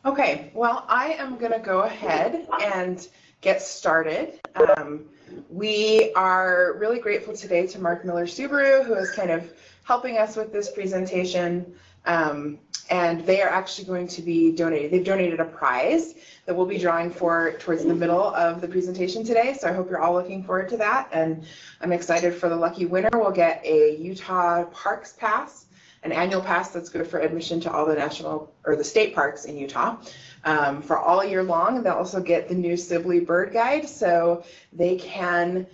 Okay, well, I am going to go ahead and get started. We are really grateful today to Mark Miller Subaru, who is kind of helping us with this presentation. And they are actually going to be donating. They've donated a prize that we'll be drawing for towards the middle of the presentation today. So I hope you're all looking forward to that. And I'm excited for the lucky winner. We'll get a Utah Parks Pass, an annual pass that's good for admission to all the national or the state parks in Utah for all year long. And they'll also get the new Sibley Bird Guide so they can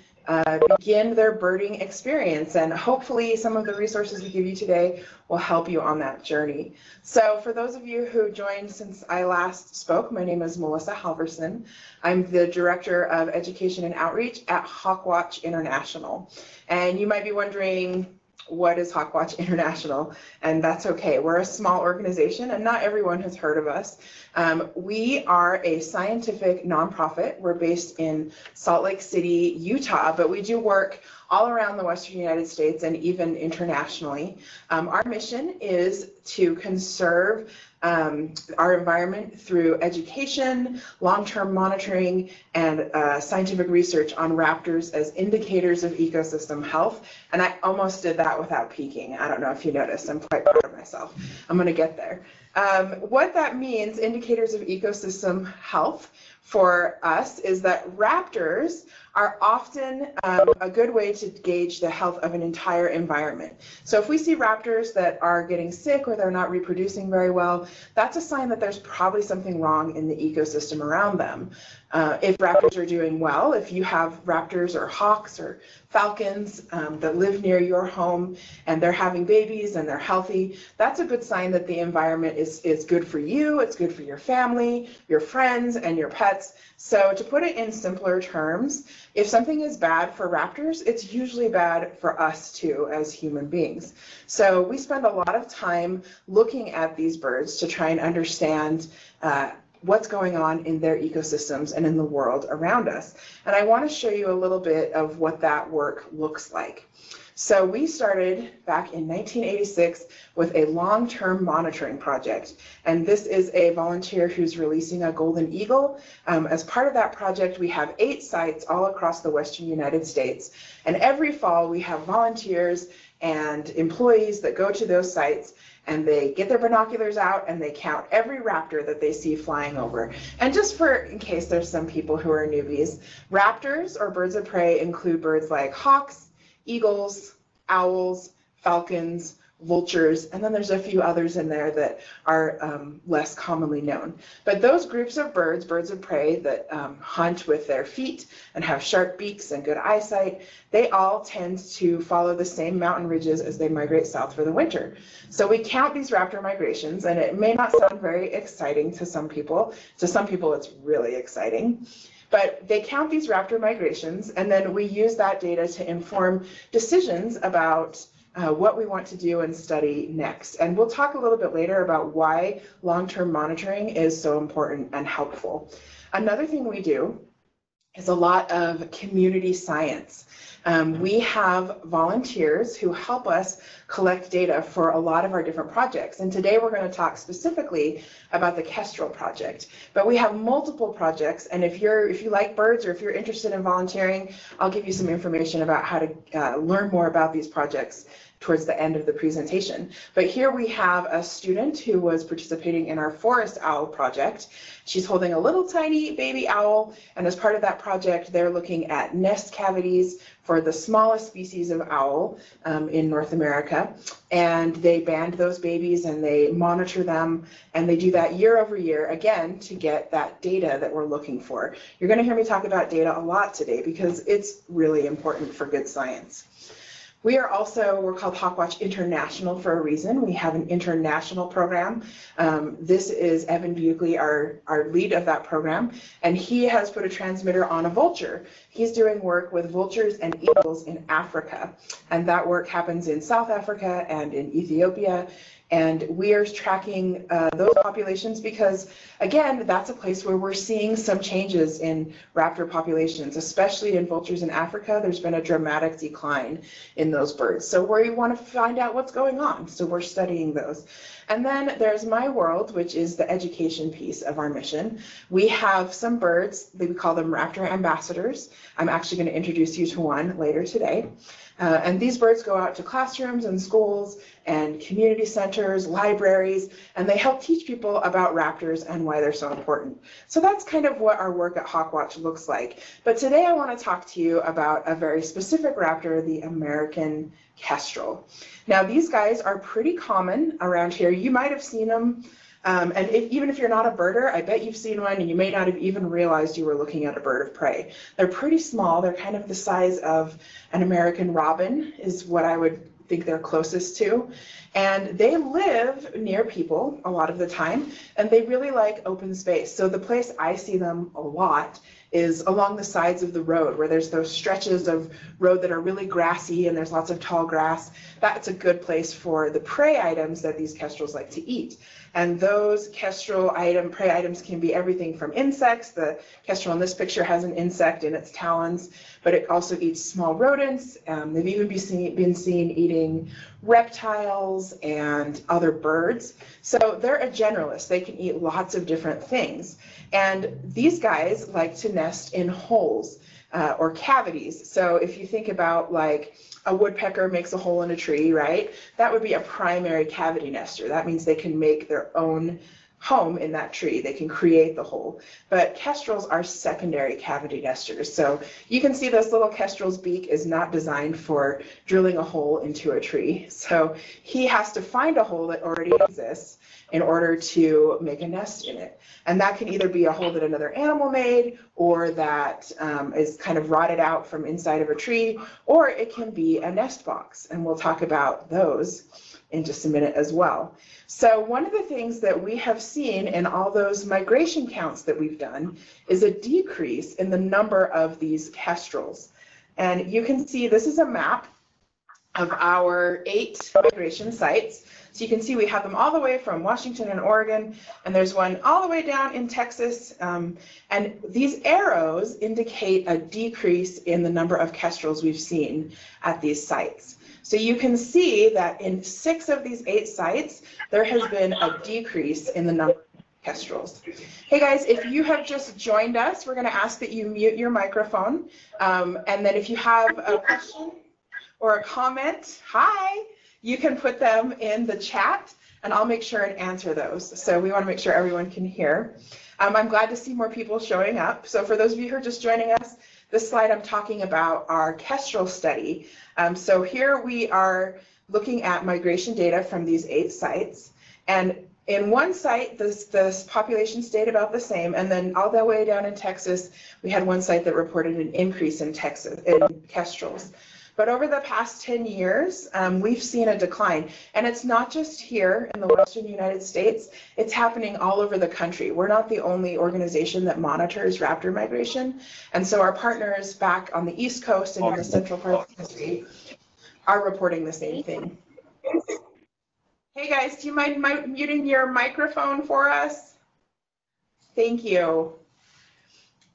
begin their birding experience. And hopefully some of the resources we give you today will help you on that journey. So for those of you who joined since I last spoke, my name is Melissa Halverson. I'm the Director of Education and Outreach at Hawkwatch International. And you might be wondering, what is Hawkwatch International? And that's okay. We're a small organization and not everyone has heard of us. We are a scientific nonprofit. We're based in Salt Lake City, Utah, but we do work all around the Western United States and even internationally. Our mission is to conserve our environment through education, long-term monitoring, and scientific research on raptors as indicators of ecosystem health. And I almost did that without peeking. I don't know if you noticed. I'm quite proud of myself. I'm going to get there. What that means, indicators of ecosystem health, for us is that raptors are often a good way to gauge the health of an entire environment. So if we see raptors that are getting sick or they're not reproducing very well, that's a sign that there's probably something wrong in the ecosystem around them. If raptors are doing well, if you have raptors or hawks or falcons that live near your home and they're having babies and they're healthy, that's a good sign that the environment is good for you, it's good for your family, your friends, and your pets. So to put it in simpler terms, if something is bad for raptors, it's usually bad for us too as human beings. So we spend a lot of time looking at these birds to try and understand what's going on in their ecosystems and in the world around us. And I want to show you a little bit of what that work looks like. So we started back in 1986 with a long-term monitoring project. And this is a volunteer who's releasing a golden eagle. As part of that project, we have 8 sites all across the Western United States. And every fall, we have volunteers and employees that go to those sites and they get their binoculars out and they count every raptor that they see flying over. And just in case there's some people who are newbies, raptors or birds of prey include birds like hawks, eagles, owls, falcons, vultures, and then there's a few others in there that are less commonly known. But those groups of birds, birds of prey that hunt with their feet and have sharp beaks and good eyesight, they all tend to follow the same mountain ridges as they migrate south for the winter. So we count these raptor migrations, and it may not sound very exciting to some people. To some people, it's really exciting. But they count these raptor migrations, and then we use that data to inform decisions about what we want to do and study next. And we'll talk a little bit later about why long-term monitoring is so important and helpful. Another thing we do is a lot of community science. We have volunteers who help us collect data for a lot of our different projects. And today we're going to talk specifically about the Kestrel project. But we have multiple projects, and if you like birds or if you're interested in volunteering, I'll give you some information about how to learn more about these projects towards the end of the presentation. But here we have a student who was participating in our forest owl project. She's holding a little tiny baby owl, and as part of that project, they're looking at nest cavities for the smallest species of owl in North America. And they band those babies and they monitor them, and they do that year over year, again, to get that data that we're looking for. You're going to hear me talk about data a lot today because it's really important for good science. We're called Hawkwatch International for a reason. We have an international program. This is Evan Buckley, our lead of that program, and he has put a transmitter on a vulture. He's doing work with vultures and eagles in Africa, and that work happens in South Africa and in Ethiopia. And we are tracking those populations because, again, that's a place where we're seeing some changes in raptor populations, especially in vultures in Africa. There's been a dramatic decline in those birds. So we want to find out what's going on. So we're studying those. And then there's my world, which is the education piece of our mission. We have some birds, we call them raptor ambassadors. I'm actually going to introduce you to one later today. And these birds go out to classrooms and schools and community centers, libraries, and they help teach people about raptors and why they're so important. So that's kind of what our work at Hawkwatch looks like. But today I want to talk to you about a very specific raptor, the American kestrel. Now these guys are pretty common around here. You might have seen them. And even if you're not a birder, I bet you've seen one and you may not have even realized you were looking at a bird of prey. They're pretty small. They're kind of the size of an American robin is what I would think they're closest to. And they live near people a lot of the time, and they really like open space. So the place I see them a lot is along the sides of the road where there's those stretches of road that are really grassy and there's lots of tall grass. That's a good place for the prey items that these kestrels like to eat. And those prey items can be everything from insects. The kestrel in this picture has an insect in its talons, but it also eats small rodents. They've even been seen eating reptiles and other birds. So they're a generalist. They can eat lots of different things. And these guys like to nest in holes or cavities. So if you think about like a woodpecker makes a hole in a tree, right? That would be a primary cavity nester. That means they can make their own home in that tree. They can create the hole. But kestrels are secondary cavity nesters. So you can see this little kestrel's beak is not designed for drilling a hole into a tree. So he has to find a hole that already exists in order to make a nest in it. And that can either be a hole that another animal made, or that is kind of rotted out from inside of a tree, or it can be a nest box. And we'll talk about those in just a minute as well. So one of the things that we have seen in all those migration counts that we've done is a decrease in the number of these kestrels. And you can see this is a map of our 8 migration sites. So you can see we have them all the way from Washington and Oregon, and there's one all the way down in Texas. And these arrows indicate a decrease in the number of kestrels we've seen at these sites. So you can see that in 6 of these 8 sites, there has been a decrease in the number of kestrels. Hey guys, if you have just joined us, we're going to ask that you mute your microphone. And then if you have a question or a comment, hi, you can put them in the chat and I'll make sure and answer those. So we want to make sure everyone can hear. I'm glad to see more people showing up. So for those of you who are just joining us, this slide I'm talking about our kestrel study. So here we are looking at migration data from these 8 sites. And in one site, this population stayed about the same, and then all the way down in Texas, we had one site that reported an increase in kestrels. But over the past 10 years, we've seen a decline. And it's not just here in the Western United States, it's happening all over the country. We're not the only organization that monitors raptor migration. And so our partners back on the East Coast and in the central part of the country are reporting the same thing. Hey guys, do you mind muting your microphone for us? Thank you.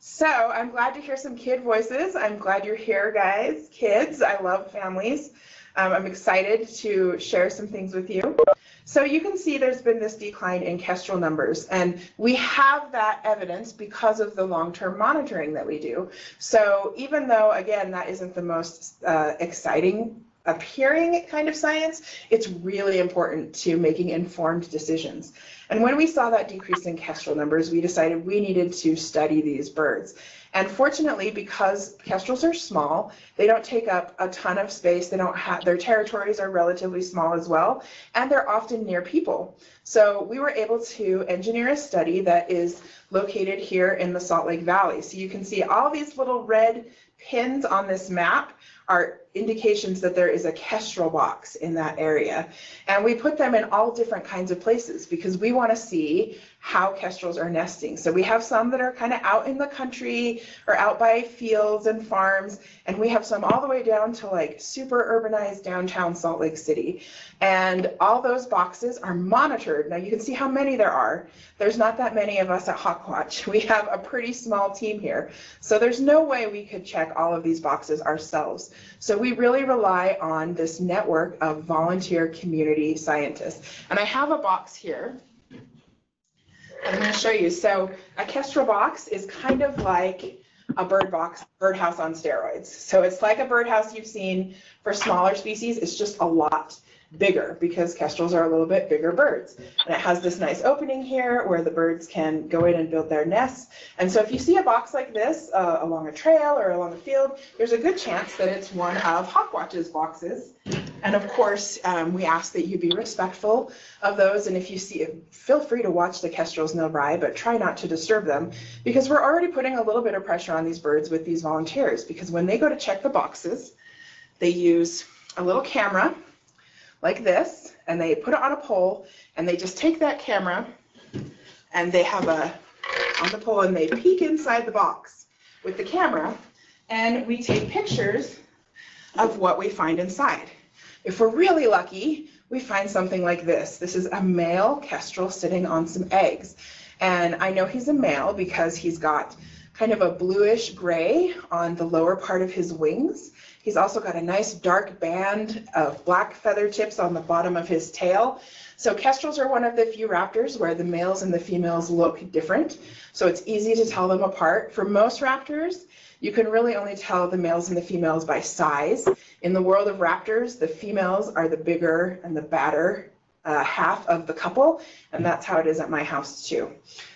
So I'm glad to hear some kid voices. I'm glad you're here, guys. Kids, I love families. I'm excited to share some things with you. So you can see there's been this decline in kestrel numbers, and we have that evidence because of the long-term monitoring that we do. So even though, again, that isn't the most exciting appearing kind of science, it's really important to making informed decisions. And when we saw that decrease in kestrel numbers, we decided we needed to study these birds. And fortunately, because kestrels are small, they don't take up a ton of space. They don't have, their territories are relatively small as well, and they're often near people. So we were able to engineer a study that is located here in the Salt Lake Valley. So you can see all these little red pins on this map are indications that there is a kestrel box in that area. And we put them in all different kinds of places because we want to see how kestrels are nesting. So we have some that are kind of out in the country or out by fields and farms, and we have some all the way down to like super urbanized downtown Salt Lake City. And all those boxes are monitored. Now you can see how many there are. There's not that many of us at Hawkwatch. We have a pretty small team here. So there's no way we could check all of these boxes ourselves. So we really rely on this network of volunteer community scientists. And I have a box here. I'm going to show you. So a kestrel box is kind of like a birdhouse on steroids. So it's like a birdhouse you've seen for smaller species. It's just a lot bigger because kestrels are a little bit bigger birds. And it has this nice opening here where the birds can go in and build their nests. And so if you see a box like this along a trail or along a field, there's a good chance that it's one of Hawkwatch's boxes. And of course, we ask that you be respectful of those. And if you see it, feel free to watch the kestrels nearby, but try not to disturb them because we're already putting a little bit of pressure on these birds with these volunteers, because when they go to check the boxes, they use a little camera like this, and they put it on a pole, and they just take that camera, and they have on the pole, and they peek inside the box with the camera, and we take pictures of what we find inside. If we're really lucky, we find something like this. This is a male kestrel sitting on some eggs, and I know he's a male because he's got kind of a bluish gray on the lower part of his wings. He's also got a nice dark band of black feather tips on the bottom of his tail. So kestrels are one of the few raptors where the males and the females look different. So it's easy to tell them apart. For most raptors, you can really only tell the males and the females by size. In the world of raptors, the females are the bigger and the badder half of the couple, and that's how it is at my house too.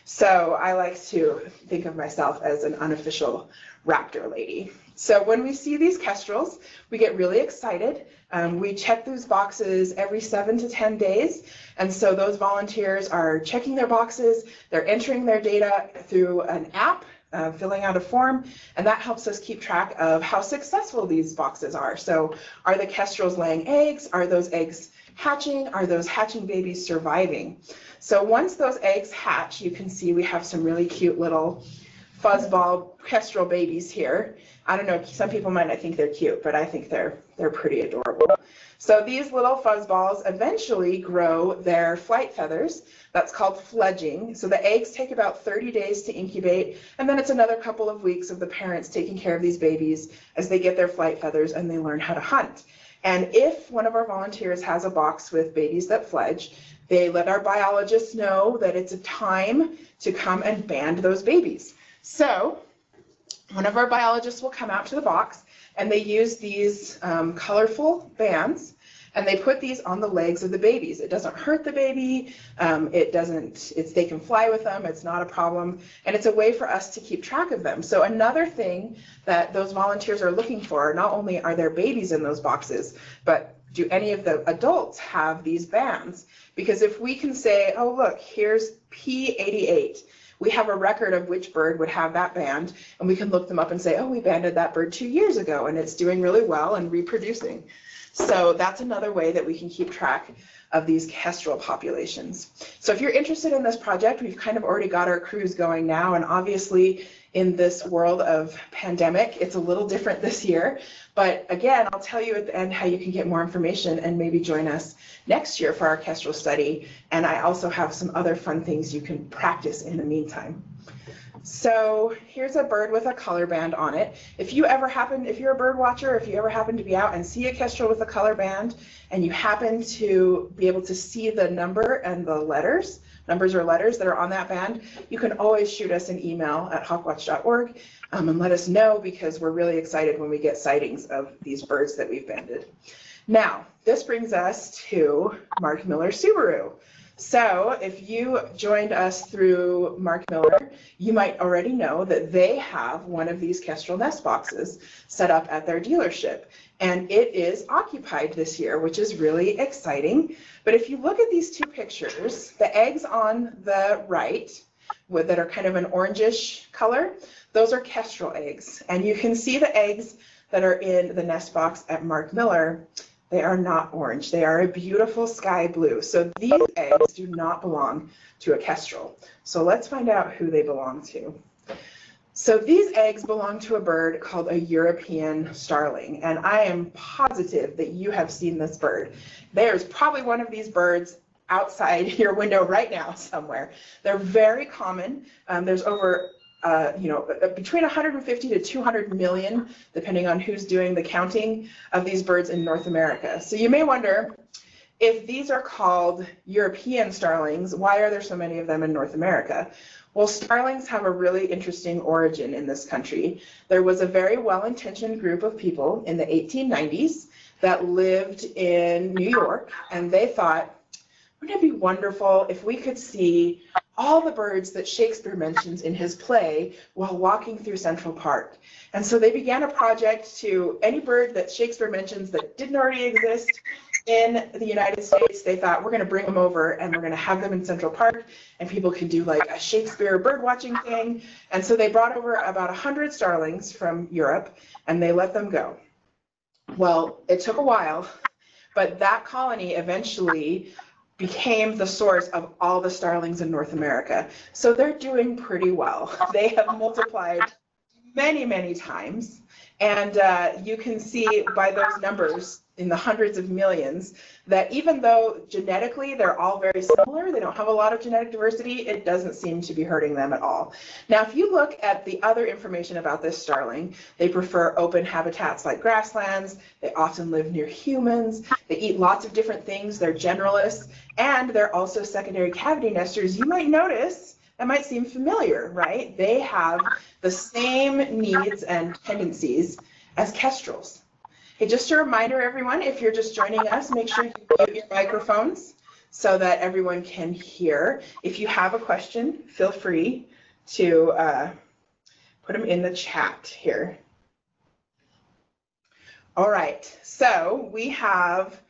So I like to think of myself as an unofficial raptor lady. So when we see these kestrels, we get really excited. We check those boxes every 7 to 10 days, and so those volunteers are checking their boxes, they're entering their data through an app, filling out a form, and that helps us keep track of how successful these boxes are. So are the kestrels laying eggs? Are those eggs hatching? Are those hatching babies surviving? So once those eggs hatch, you can see we have some really cute little fuzzball kestrel babies here. I don't know, some people might not think they're cute, but I think they're pretty adorable. So these little fuzzballs eventually grow their flight feathers. That's called fledging. So the eggs take about 30 days to incubate, and then it's another couple of weeks of the parents taking care of these babies as they get their flight feathers and they learn how to hunt. And if one of our volunteers has a box with babies that fledge, they let our biologists know that it's a time to come and band those babies. So one of our biologists will come out to the box, and they use these colorful bands, and they put these on the legs of the babies. It doesn't hurt the baby, they can fly with them, it's not a problem, and it's a way for us to keep track of them. So another thing that those volunteers are looking for, not only are there babies in those boxes, but do any of the adults have these bands? Because if we can say, oh look, here's P88, we have a record of which bird would have that band, and we can look them up and say, oh, we banded that bird 2 years ago, and it's doing really well and reproducing. So that's another way that we can keep track of these kestrel populations. So if you're interested in this project, we've kind of already got our crews going now, and obviously in this world of pandemic, it's a little different this year. But again, I'll tell you at the end how you can get more information and maybe join us next year for our kestrel study. And I also have some other fun things you can practice in the meantime. So here's a bird with a color band on it. If you're a bird watcher, if you ever happen to be out and see a kestrel with a color band, and you happen to be able to see the number and the numbers or letters that are on that band, you can always shoot us an email at hawkwatch.org and let us know, because we're really excited when we get sightings of these birds that we've banded. Now, this brings us to Mark Miller Subaru. So if you joined us through Mark Miller, you might already know that they have one of these kestrel nest boxes set up at their dealership. And it is occupied this year, which is really exciting. But if you look at these two pictures, the eggs on the right, that are kind of an orangish color, those are kestrel eggs. And you can see the eggs that are in the nest box at Mark Miller. They are not orange. They are a beautiful sky blue. So these eggs do not belong to a kestrel. So let's find out who they belong to. So these eggs belong to a bird called a European starling, and I am positive that you have seen this bird. There's probably one of these birds outside your window right now somewhere. They're very common. There's over between 150 to 200 million, depending on who's doing the counting of these birds in North America. So you may wonder, if these are called European starlings, why are there so many of them in North America? Well, starlings have a really interesting origin in this country. There was a very well-intentioned group of people in the 1890s that lived in New York, and they thought, wouldn't it be wonderful if we could see all the birds that Shakespeare mentions in his play while walking through Central Park? And so they began a project to any bird that Shakespeare mentions that didn't already exist in the United States. They thought, we're going to bring them over and we're going to have them in Central Park, and people can do like a Shakespeare bird watching thing. And so they brought over about 100 starlings from Europe and they let them go. Well, it took a while, but that colony eventually became the source of all the starlings in North America. So they're doing pretty well. They have multiplied many, many times. And you can see by those numbers in the hundreds of millions that even though genetically they're all very similar, they don't have a lot of genetic diversity, it doesn't seem to be hurting them at all. Now, if you look at the other information about this starling, they prefer open habitats like grasslands, they often live near humans, they eat lots of different things, they're generalists, and they're also secondary cavity nesters. You might notice, that might seem familiar, right? They have the same needs and tendencies as kestrels. Hey, just a reminder, everyone, if you're just joining us, make sure you mute your microphones so that everyone can hear. If you have a question, feel free to put them in the chat here. All right, so we have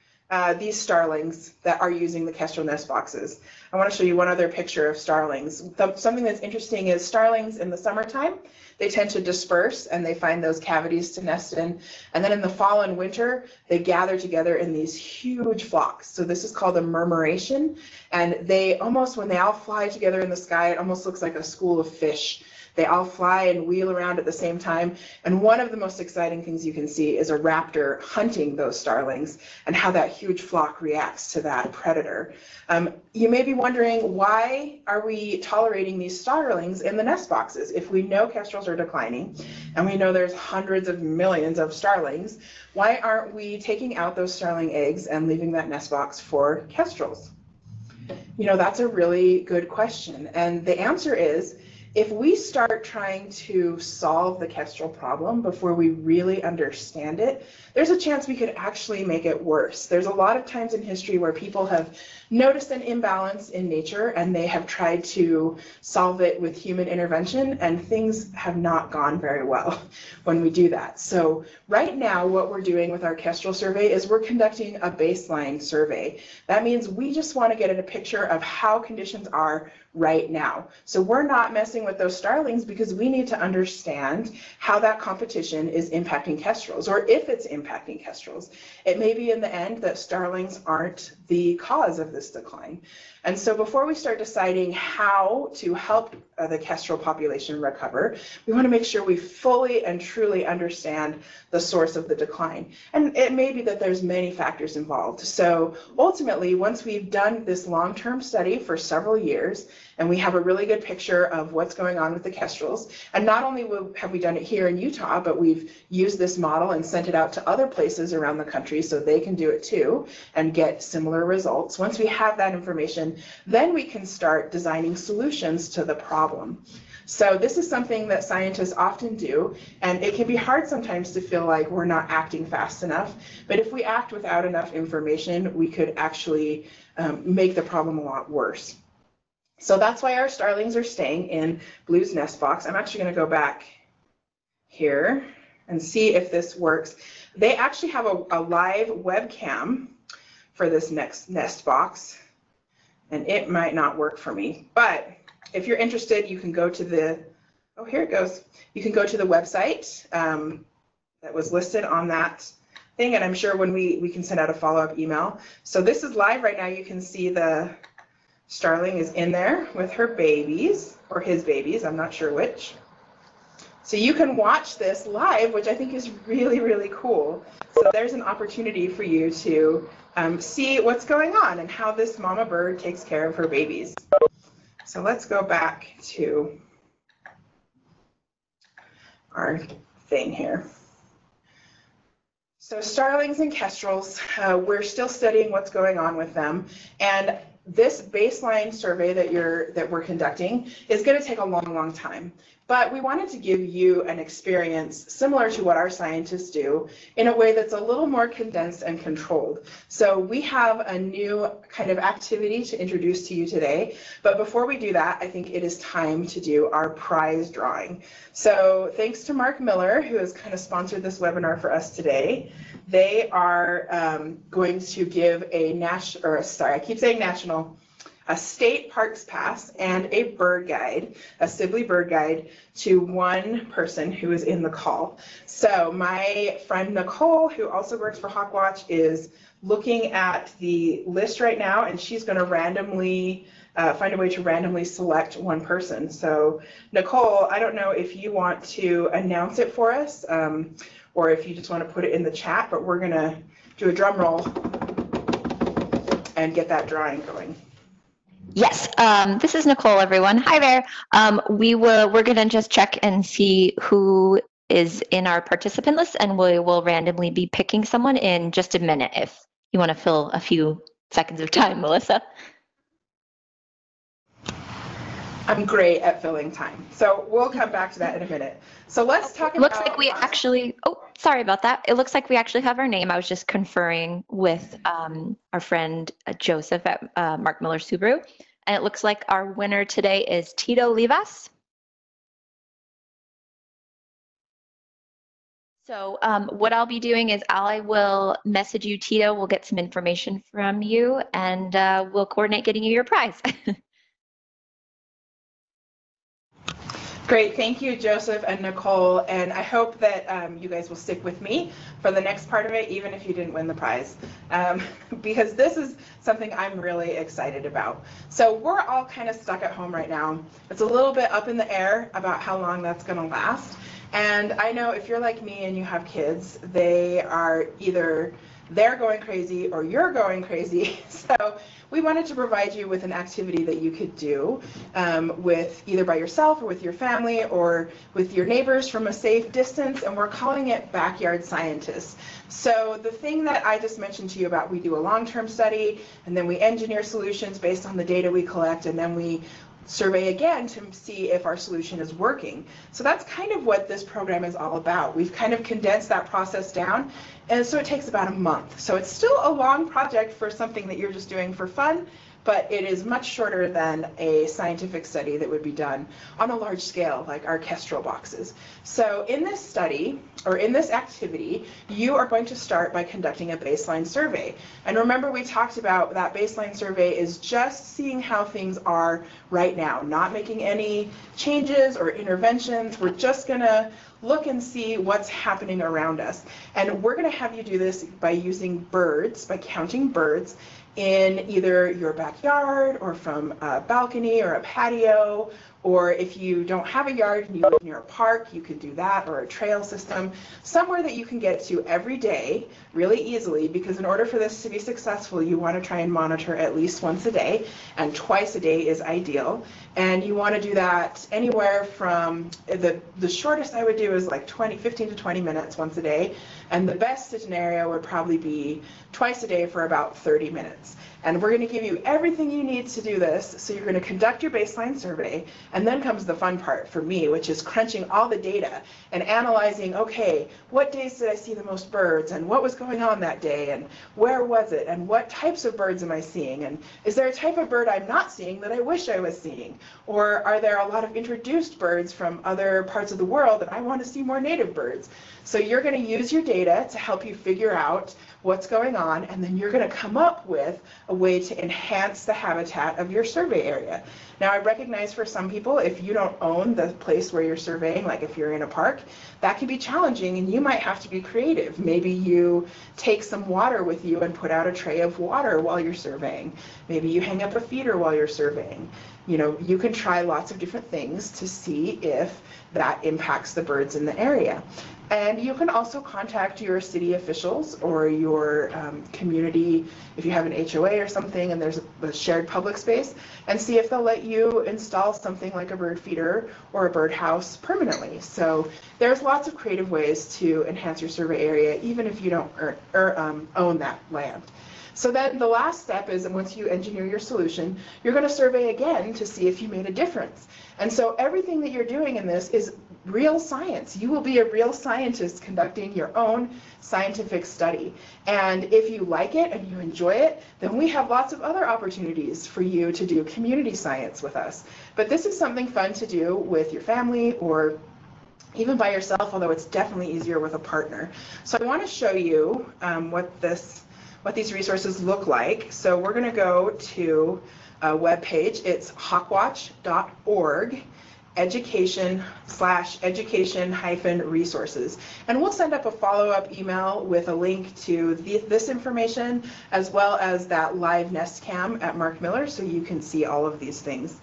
these starlings that are using the kestrel nest boxes. I want to show you one other picture of starlings. Something that's interesting is starlings in the summertime, they tend to disperse and they find those cavities to nest in. And then in the fall and winter, they gather together in these huge flocks. So this is called a murmuration. And they almost, when they all fly together in the sky, it almost looks like a school of fish. They all fly and wheel around at the same time. And one of the most exciting things you can see is a raptor hunting those starlings and how that huge flock reacts to that predator. You may be wondering, why are we tolerating these starlings in the nest boxes? If we know kestrels are declining and we know there's hundreds of millions of starlings, why aren't we taking out those starling eggs and leaving that nest box for kestrels? You know, that's a really good question. And the answer is, if we start trying to solve the kestrel problem before we really understand it, there's a chance we could actually make it worse. There's a lot of times in history where people have noticed an imbalance in nature and they have tried to solve it with human intervention, and things have not gone very well when we do that. So right now what we're doing with our kestrel survey is we're conducting a baseline survey. That means we just want to get a picture of how conditions are right now. So we're not messing with those starlings because we need to understand how that competition is impacting kestrels, or if it's impacting kestrels. It may be in the end that starlings aren't the cause of this decline. And so before we start deciding how to help the kestrel population recover, we want to make sure we fully and truly understand the source of the decline. And it may be that there's many factors involved. So ultimately, once we've done this long-term study for several years, and we have a really good picture of what's going on with the kestrels, and not only have we done it here in Utah, but we've used this model and sent it out to other places around the country so they can do it too and get similar results. Once we have that information, then we can start designing solutions to the problem. So this is something that scientists often do, and it can be hard sometimes to feel like we're not acting fast enough, but if we act without enough information, we could actually make the problem a lot worse. So that's why our starlings are staying in Blue's nest box. I'm actually going to go back here and see if this works. They actually have a live webcam for this next nest box, and it might not work for me. But if you're interested, you can go to the, oh, here it goes. You can go to the website that was listed on that thing, and I'm sure when we can send out a follow-up email. So this is live right now. You can see the Starling is in there with her babies, or his babies, I'm not sure which. So you can watch this live, which I think is really, really cool. So there's an opportunity for you to see what's going on and how this mama bird takes care of her babies. So let's go back to our thing here. So starlings and kestrels, we're still studying what's going on with them, and this baseline survey that we're conducting is going to take a long, long time. But we wanted to give you an experience similar to what our scientists do in a way that's a little more condensed and controlled. So we have a new kind of activity to introduce to you today. But before we do that, I think it is time to do our prize drawing. So thanks to Mark Miller, who has kind of sponsored this webinar for us today. They are going to give a state parks pass and a bird guide, a Sibley bird guide, to one person who is in the call. So my friend Nicole, who also works for Hawkwatch, is looking at the list right now, and she's going to randomly find a way to randomly select one person. So Nicole, I don't know if you want to announce it for us, or if you just want to put it in the chat, but we're going to do a drum roll and get that drawing going. Yes, this is Nicole, everyone. Hi there. We're going to just check and see who is in our participant list, and we will randomly be picking someone in just a minute if you want to fill a few seconds of time, Melissa. I'm great at filling time. So we'll come back to that in a minute. So let's talk about... Looks like we actually, oh, sorry about that. It looks like we actually have our name. I was just conferring with our friend Joseph at Mark Miller Subaru. And it looks like our winner today is Tito Livas. So what I'll be doing is I will message you, Tito. We'll get some information from you, and we'll coordinate getting you your prize. Great, thank you, Joseph and Nicole, and I hope that you guys will stick with me for the next part of it, even if you didn't win the prize, because this is something I'm really excited about. So we're all kind of stuck at home right now. It's a little bit up in the air about how long that's going to last, and I know if you're like me and you have kids, they are either they're going crazy or you're going crazy. So we wanted to provide you with an activity that you could do with either by yourself or with your family or with your neighbors from a safe distance, and we're calling it Backyard Scientists. So the thing that I just mentioned to you about, we do a long-term study, and then we engineer solutions based on the data we collect, and then we survey again to see if our solution is working. So that's kind of what this program is all about. We've kind of condensed that process down, and so it takes about a month. So it's still a long project for something that you're just doing for fun, but it is much shorter than a scientific study that would be done on a large scale, like our Kestrel boxes. So in this study, or in this activity, you are going to start by conducting a baseline survey. And remember, we talked about that baseline survey is just seeing how things are right now, not making any changes or interventions. We're just gonna look and see what's happening around us. And we're gonna have you do this by using birds, by counting birds in either your backyard or from a balcony or a patio, or if you don't have a yard and you live near a park, you could do that, or a trail system, somewhere that you can get to every day really easily, because in order for this to be successful, you want to try and monitor at least once a day, and twice a day is ideal. And you want to do that anywhere from, the shortest I would do is like 15 to 20 minutes once a day, and the best scenario would probably be twice a day for about 30 minutes. And we're going to give you everything you need to do this. So you're going to conduct your baseline survey, and then comes the fun part for me, which is crunching all the data and analyzing, okay, what days did I see the most birds, and what was going on that day, and where was it, and what types of birds am I seeing, and is there a type of bird I'm not seeing that I wish I was seeing, or are there a lot of introduced birds from other parts of the world and I want to see more native birds. So you're going to use your data to help you figure out what's going on, and then you're going to come up with a way to enhance the habitat of your survey area. Now, I recognize for some people people, if you don't own the place where you're surveying, like if you're in a park, that can be challenging and you might have to be creative. Maybe you take some water with you and put out a tray of water while you're surveying. Maybe you hang up a feeder while you're surveying. You know, you can try lots of different things to see if that impacts the birds in the area. And you can also contact your city officials or your community, if you have an HOA or something and there's a shared public space, and see if they'll let you install something like a bird feeder or a birdhouse permanently. So there's lots of creative ways to enhance your survey area, even if you don't own that land. So then the last step is, once you engineer your solution, you're going to survey again to see if you made a difference. And so everything that you're doing in this is real science. You will be a real scientist conducting your own scientific study. And if you like it and you enjoy it, then we have lots of other opportunities for you to do community science with us. But this is something fun to do with your family or even by yourself, although it's definitely easier with a partner. So I want to show you what these resources look like. So we're going to go to a web page. It's hawkwatch.org education/education-resources. And we'll send up a follow-up email with a link to this information, as well as that live nest cam at Mark Miller, so you can see all of these things.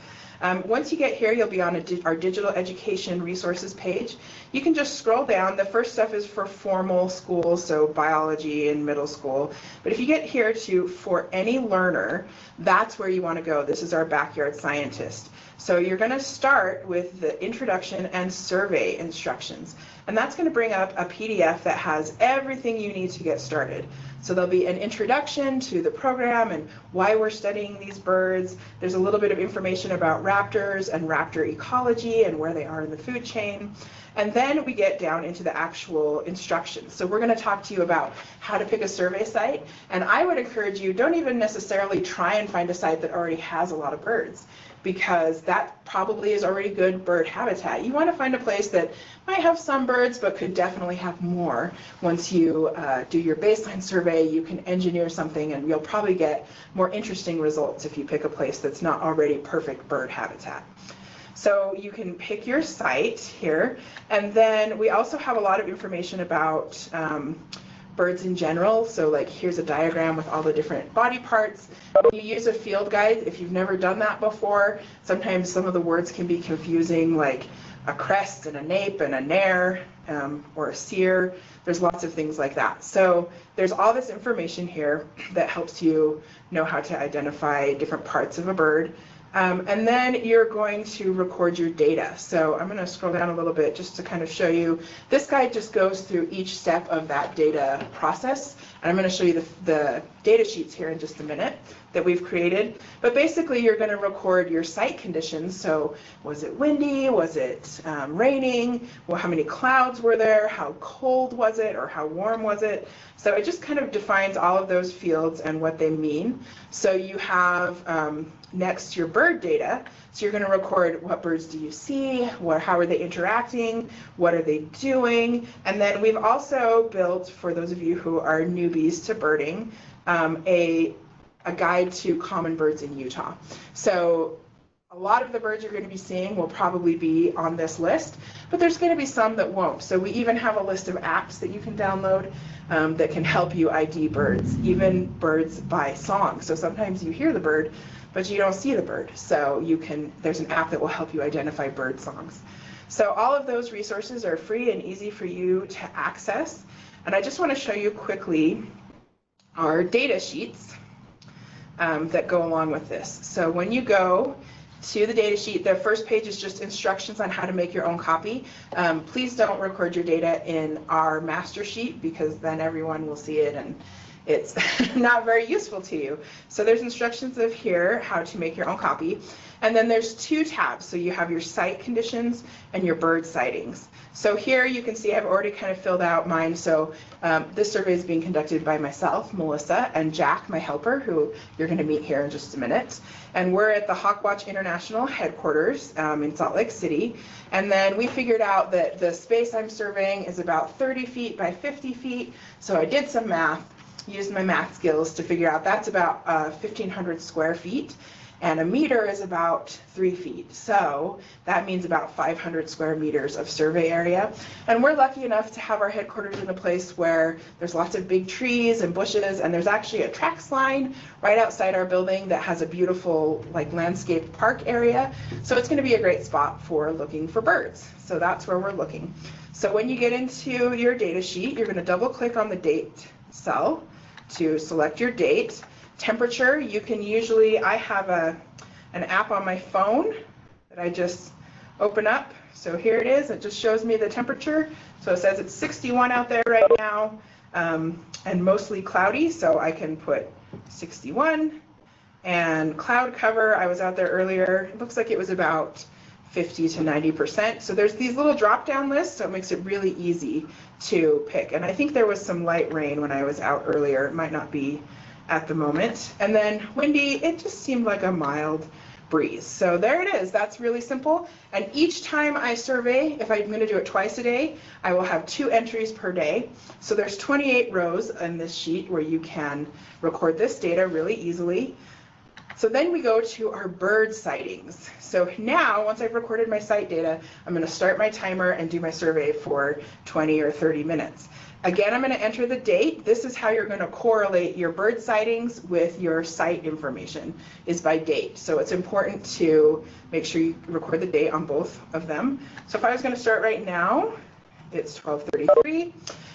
Once you get here, you'll be on our digital education resources page. You can just scroll down. The first stuff is for formal schools, so biology and middle school. But if you get here to for any learner, that's where you want to go. This is our backyard scientist. So you're going to start with the introduction and survey instructions. And that's going to bring up a PDF that has everything you need to get started. So there'll be an introduction to the program and why we're studying these birds. There's a little bit of information about raptors and raptor ecology and where they are in the food chain. And then we get down into the actual instructions. So we're going to talk to you about how to pick a survey site. And I would encourage you, don't even necessarily try and find a site that already has a lot of birds, because that probably is already good bird habitat. You want to find a place that might have some birds, but could definitely have more. Once you do your baseline survey, you can engineer something and you'll probably get more interesting results if you pick a place that's not already perfect bird habitat. So you can pick your site here, and then we also have a lot of information about birds in general. So like here's a diagram with all the different body parts. When you use a field guide, if you've never done that before, sometimes some of the words can be confusing, like a crest and a nape and a nair or a sear. There's lots of things like that. So there's all this information here that helps you know how to identify different parts of a bird. And then you're going to record your data. So I'm going to scroll down a little bit just to kind of show you. This guide just goes through each step of that data process. And I'm going to show you the data sheets here in just a minute that we've created. But basically, you're going to record your site conditions. So was it windy? Was it raining? Well, how many clouds were there? How cold was it? Or how warm was it? So it just kind of defines all of those fields and what they mean. So you have next your bird data. So you're going to record what birds do you see, how are they interacting, what are they doing, and then we've also built, for those of you who are newbies to birding, a guide to common birds in Utah. So a lot of the birds you're going to be seeing will probably be on this list, but there's going to be some that won't. So we even have a list of apps that you can download that can help you ID birds, even birds by song. So sometimes you hear the bird, but you don't see the bird. So there's an app that will help you identify bird songs. So all of those resources are free and easy for you to access. And I just want to show you quickly our data sheets that go along with this. So when you go to the data sheet, the first page is just instructions on how to make your own copy. Please don't record your data in our master sheet, because then everyone will see it and it's not very useful to you. So there's instructions of here how to make your own copy. And then there's two tabs. So you have your site conditions and your bird sightings. So here you can see I've already kind of filled out mine. So this survey is being conducted by myself, Melissa, and Jack, my helper, who you're going to meet here in just a minute. And we're at the Hawkwatch International headquarters in Salt Lake City. And then we figured out that the space I'm surveying is about 30 feet by 50 feet. So I did some math, used my math skills to figure out that's about 1,500 square feet. and a meter is about 3 feet. So that means about 500 square meters of survey area. And we're lucky enough to have our headquarters in a place where there's lots of big trees and bushes, and there's actually a tracks line right outside our building that has a beautiful landscape park area. So it's going to be a great spot for looking for birds. So that's where we're looking. So when you get into your data sheet, you're going to double click on the date cell to select your date. Temperature, you can usually, I have an app on my phone that I just open up. So here it is, it just shows me the temperature. So it says it's 61 out there right now, and mostly cloudy, so I can put 61. And cloud cover, I was out there earlier, it looks like it was about 50 to 90%. So there's these little drop-down lists, so it makes it really easy to pick. And I think there was some light rain when I was out earlier. It might not be at the moment. And then windy, it just seemed like a mild breeze. So there it is. That's really simple. And each time I survey, if I'm going to do it twice a day, I will have 2 entries per day. So there's 28 rows in this sheet where you can record this data really easily. So then we go to our bird sightings. So now, once I've recorded my site data, I'm going to start my timer and do my survey for 20 or 30 minutes. Again, I'm going to enter the date. This is how you're going to correlate your bird sightings with your site information, is by date. So it's important to make sure you record the date on both of them. So if I was going to start right now, it's 12:33.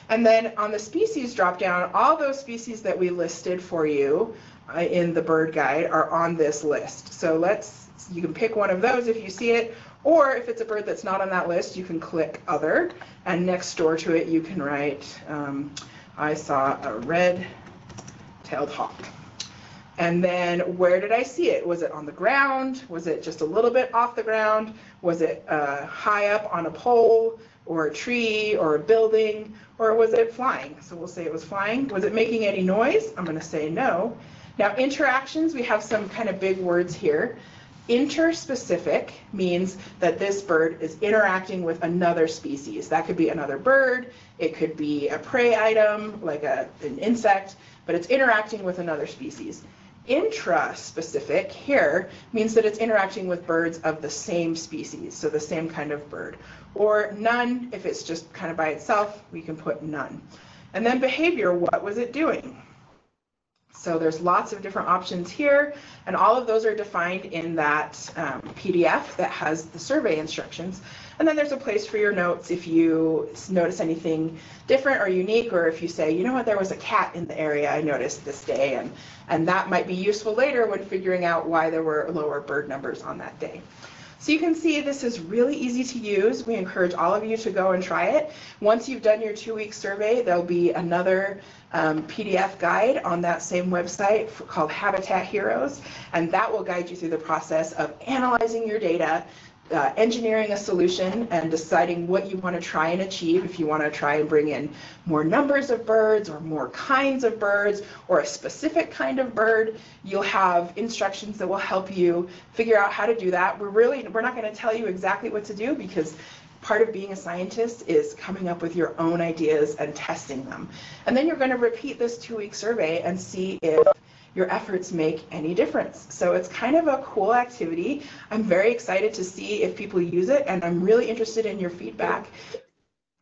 And then on the species dropdown, all those species that we listed for you in the bird guide are on this list. So you can pick one of those if you see it, or if it's a bird that's not on that list, you can click other, and next door to it you can write, I saw a red-tailed hawk. And then where did I see it? Was it on the ground? Was it just a little bit off the ground? Was it high up on a pole or a tree or a building? Or was it flying? So we'll say it was flying. Was it making any noise? I'm going to say no. Now interactions, we have some kind of big words here. Interspecific means that this bird is interacting with another species. That could be another bird, it could be a prey item like an insect, but it's interacting with another species. Intraspecific here means that it's interacting with birds of the same species, so the same kind of bird. Or none, if it's just kind of by itself, we can put none. And then behavior, what was it doing? So there's lots of different options here, and all of those are defined in that PDF that has the survey instructions. And then there's a place for your notes if you notice anything different or unique, or if you say, you know what, there was a cat in the area I noticed this day, and that might be useful later when figuring out why there were lower bird numbers on that day. So you can see this is really easy to use. We encourage all of you to go and try it. Once you've done your 2-week survey, there'll be another PDF guide on that same website called Habitat Heroes, and that will guide you through the process of analyzing your data, engineering a solution, and deciding what you want to try and achieve. If you want to try and bring in more numbers of birds or more kinds of birds or a specific kind of bird, you'll have instructions that will help you figure out how to do that. We're not going to tell you exactly what to do, because part of being a scientist is coming up with your own ideas and testing them. And then you're going to repeat this 2-week survey and see if your efforts make any difference. So it's kind of a cool activity. I'm very excited to see if people use it, and I'm really interested in your feedback.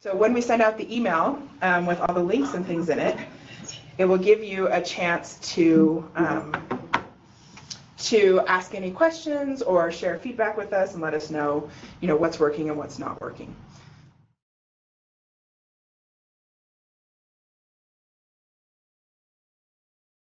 So when we send out the email with all the links and things in it, it will give you a chance to ask any questions or share feedback with us and let us know, what's working and what's not working.